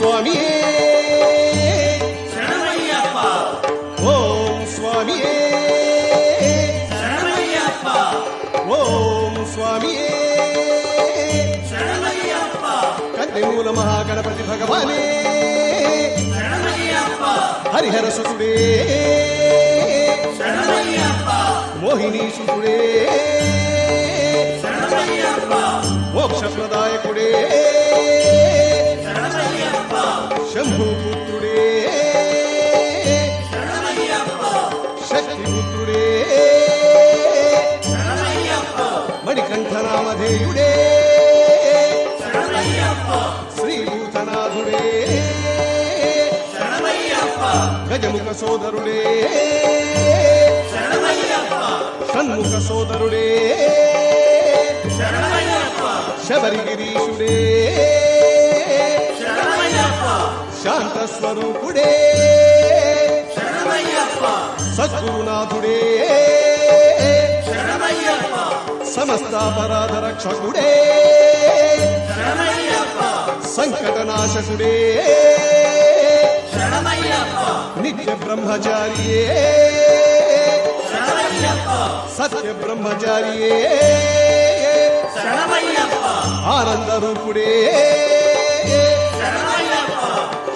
స్వామియే శరణమయ్యప్ప ఓం స్వామియే శరణమయ్యప్ప ఓం స్వామియే శరణమయ్యప్ప కన్నిమూల మహాగణపతి భగవానే శరణమయ్యప్ప హరిహర సుతుడే శరణమయ్యప్ప మోహిని సుతుడే శరణమయ్యప్ప మోక్షప్రదాయకుడే శరణమయ్యప్ప శంభుపుత్రుడే శరణమయ్యప్ప శక్తిపుత్రుడే శరణమయ్యప్ప మణికంఠనామధేయుడే శరణమయ్యప్ప శ్రీభూతనాథుడే శరణమయ్యప్ప గజముఖ సోదరుడే శరణమయ్యప్ప షణ్ముఖ సోదరుడే శరణమయ్యప్ప శబరిగిరీశుడే శరణమయ్యప్ప శాంత స్వరూపుడే శరణమయ్యప్ప సద్గురునాథుడే శరణమయ్యప్ప సమస్తాపరాధ రక్షకుడే శరణమయ్యప్ప సంకటనాశకుడే శరణమయ్యప్ప నిత్య బ్రహ్మచారియే శరణమయ్యప్ప సత్య బ్రహ్మచారియే శరణమయ్యప్ప ఆనంద రూపుడే శరణమయ్యప్ప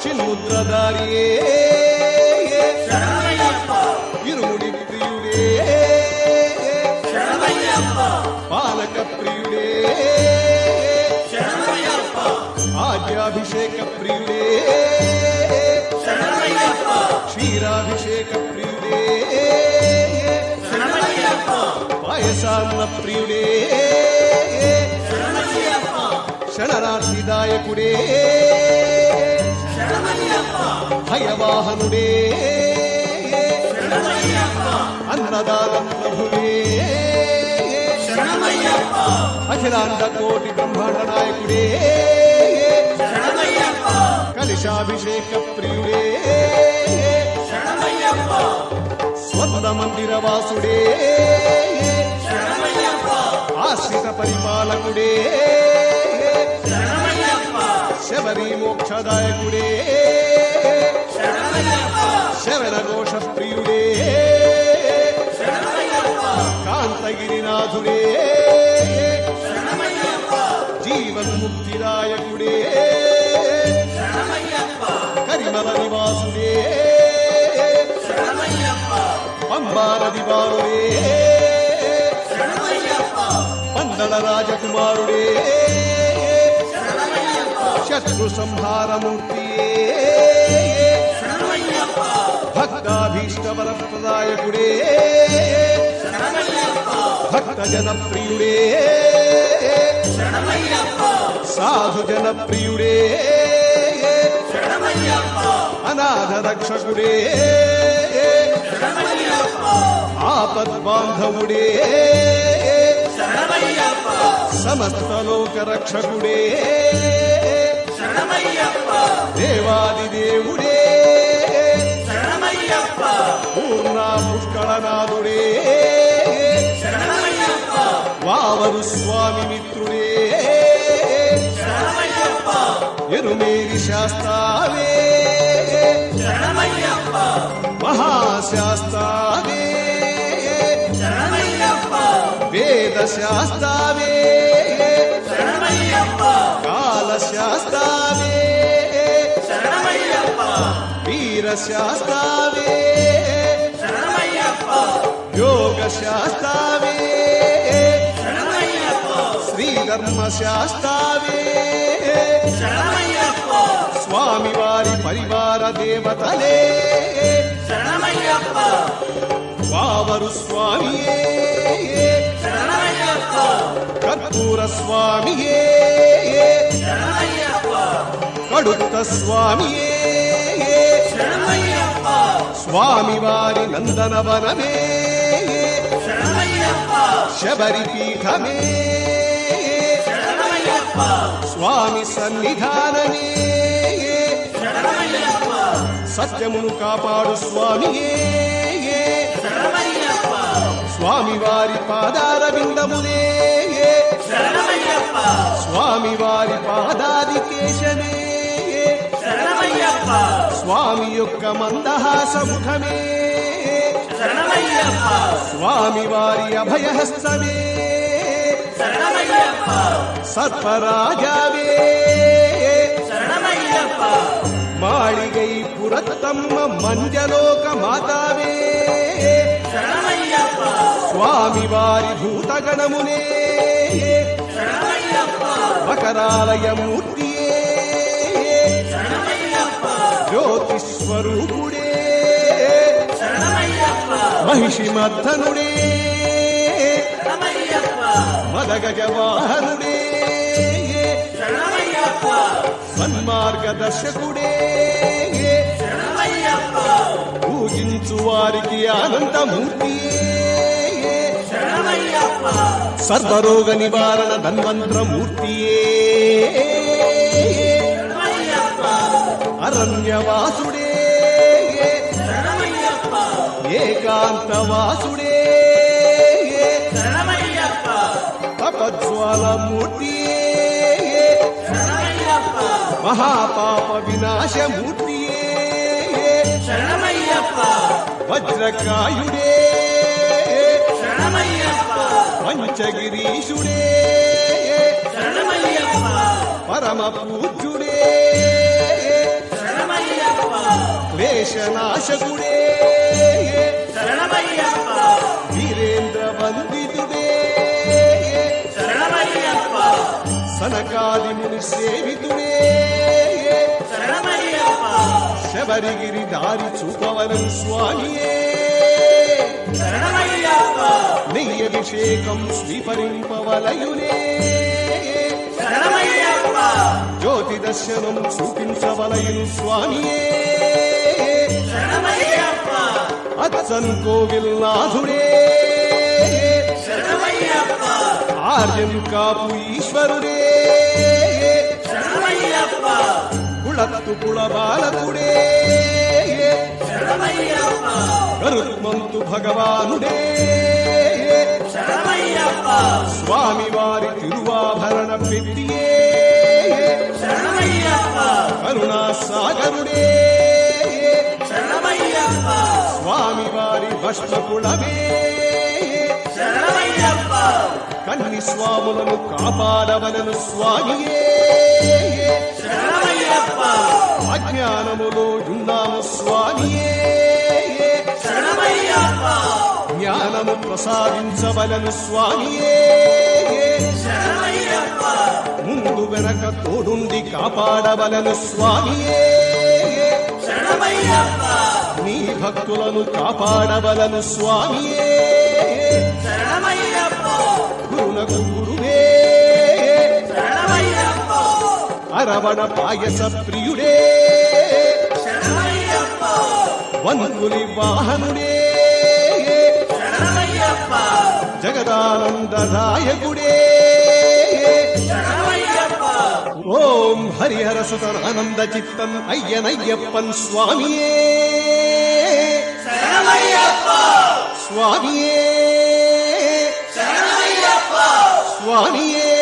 చిన్ముద్రధారియే శరణమయ్యప్ప ఇరుముడి ప్రియుడే శరణమయ్యప్ప పాలక ప్రియుడే శరణమయ్యప్ప ఆద్యాభిషేక ప్రియుడే శరణమయ్యప్ప క్షీరాభిషేక ప్రియుడే శరణమయ్యప్ప పాయసాన్న ప్రియుడే శరణమయ్యప్ప శరణార్థిదాయకుడే శరణమయ్యప్ప భయవాహనుడే శరణమయ్యప్ప అన్నదాన ప్రభువే శరణమయ్యప్ప అఖిలాండ కోటి బ్రహ్మాండ నాయకుడే శరణమయ్యప్ప కలిశాభిషేక ప్రియుడే శరణమయ్యప్ప స్వర్ణ మందిర వాసుడే శరణమయ్యప్ప ఆశ్రిత పరిపాలకుడే శరణమయ్యప్ప శబరి మోక్షదాయకుడే శరణమయ్యప్ప శరణ ఘోష ప్రియుడే శరణమయ్యప్ప కాంతగిరినాథుడే శరణమయ్యప్ప జీవన్ముక్తిదాయకుడే శరణమయ్యప్ప కరిమల నివాసుడే శరణమయ్యప్ప పంబారది బాలుడే శరణమయ్యప్ప పందల రాజకుమారుడే శరణమయ్యప్ప శత్రు సంహారమూర్తియే శరణమయ్యప్ప భక్తాభీష్ట వరప్రదాయకుడే శరణమయ్యప్ప భక్త జనప్రియుడే శరణమయ్యప్ప సాధు జనప్రియుడే శరణమయ్యప్ప అనాథ రక్షకుడే శరణమయ్యప్ప ఆపద్బాంధవుడే శరణమయ్యప్ప సమస్త లోక రక్షకుడే శరణమయ్యప్ప దేవాది దేవుడే శరణమయ్యప్ప పూర్ణ పుష్కళనాథుడే శరణమయ్యప్ప వావరు స్వామి మిత్రుడే శరణమయ్యప్ప ఎరుమేరి శాస్త్రావే శరణమయ్యప్ప మహాశాస్త్రావే శరణమయ్యప్ప వేద శాస్త్రావే శరణమయ్యప్ప కాల శాస్త్రావే శరణమయ్యప్ప వీర శాస్త్రావే శరణమయ్యప్ప యోగ శాస్త్రావే శరణమయ్యప్ప శ్రీధర్మ శాస్త్రావే శరణమయ్యప్ప స్వామివారి పరివార దేవతలే శరణమయ్యప్ప వావరు స్వామియే శరణమయ్యప్ప కర్పూర స్వామియే శరణమయ్యప్ప కడుత స్వామియే శరణమయ్యప్ప స్వామివారి నందనవనమే శరణమయ్యప్ప శబరి పీఠమే శరణమయ్యప్ప స్వామి సన్నిధానమే శరణమయ్యప్ప సత్యమును కాపాడు స్వామియే శరణమయ్యప్ప స్వామివారి పాదార బిందములే శరణమయ్యప్ప స్వామివారి పాదాది కేశమే శరణమయ్యప్ప స్వామి యొక్క మందహాస ముఖమే శరణమయ్యప్ప స్వామి వారి అభయహస్తమే శరణమయ్యప్ప సర్పరాజావే శరణమయ్యప్ప మాళిగై పురత్తమ్మ మంజలోక మాతావే శరణమయ్యప్ప స్వామి వారి భూతగణమునే శరణమయ్యప్ప మకరాలయ మూర్తియే శరణమయ్యప్ప జ్యోతిస్వరూపుడే శరణమయ్యప్ప మహిషిమర్ధనుడే శరణమయ్యప్ప మదగజవాహనుడే శరణమయ్యప్ప సన్మార్గదర్శకుడే శరణమయ్యప్ప పూజించు వారికి ఆనందమూర్తియే శరణమయ్యప్ప సర్వరోగ నివారణ ధన్వంతరమూర్తియే శరణమయ్యప్ప అరణ్యవాసుడే శరణమయ్యప్ప ఏకాంతవాసుడే శరణమయ్యప్ప తపజ్వాలమూర్తియే శరణమయ్యప్ప మహాపాప వినాశమూర్తియే శరణమయ్యప్ప వజ్రకాయుడే శరణమయ్యప్ప పంచగిరీశుడే శరణమయ్యప్ప పరమ పూజ్యుడే శరణమయ్యప్ప క్లేశనాశకుడే శరణమయ్యప్ప వీరేంద్ర వందితుడే శరణమయ్యప్ప సనకాది ముని సేవితుడే శరణమయ్యప్ప శబరిగిరి దారి చూపవలను స్వామియే శరణమయ్యప్ప నెయ్యభిషేకం స్వీకరింపవలయునే శరణమయ్యప్ప జ్యోతి దర్శనం చూపించవలయును స్వామియే శరణమయ్యప్ప అచ్చన్ కోవిల్నాథుడే శరణమయ్యప్ప ఆర్యం కాపు ఈశ్వరుడే శరణమయ్యప్ప కుళత్తు కుల బాలకుడే శరణమయ్యప్ప గరుత్మంతు భగవానుడే శరణమయ్యప్ప స్వామి వారి తిరువాభరణ పెట్టియే శరణమయ్యప్ప కరుణా సాగరుడే శరణమయ్యప్ప స్వామి వారి భస్మకుళమే శరణమయ్యప్ప కన్ని స్వాములను కాపాడవలను స్వామియే శరణమయ్యప్ప అజ్ఞానములో ఉన్నాము స్వామియే శరణమయ్యప్ప జ్ఞానము ప్రసాదించవలను స్వామియే శరణమయ్యప్ప ముందు వెనక తోడుండి కాపాడవలను స్వామియే శరణమయ్యప్ప నీ భక్తులను కాపాడవలను స్వామియే శరణమయ్యప్ప గురునకు గురువే శరణమయ్యప్ప అరవణ పాయస ప్రియుడే శరణమయ్యప్ప వంకులి వాహనుడే శరణమయ్యప్ప జగదానందదాయకుడే శరణమయ్యప్ప ఓం హరిహర సుతనానంద చిత్తం అయ్యనయ్యప్పన్ స్వామియే శరణమయ్యప్ప స్వామియే శరణమయ్యప్ప స్వామియే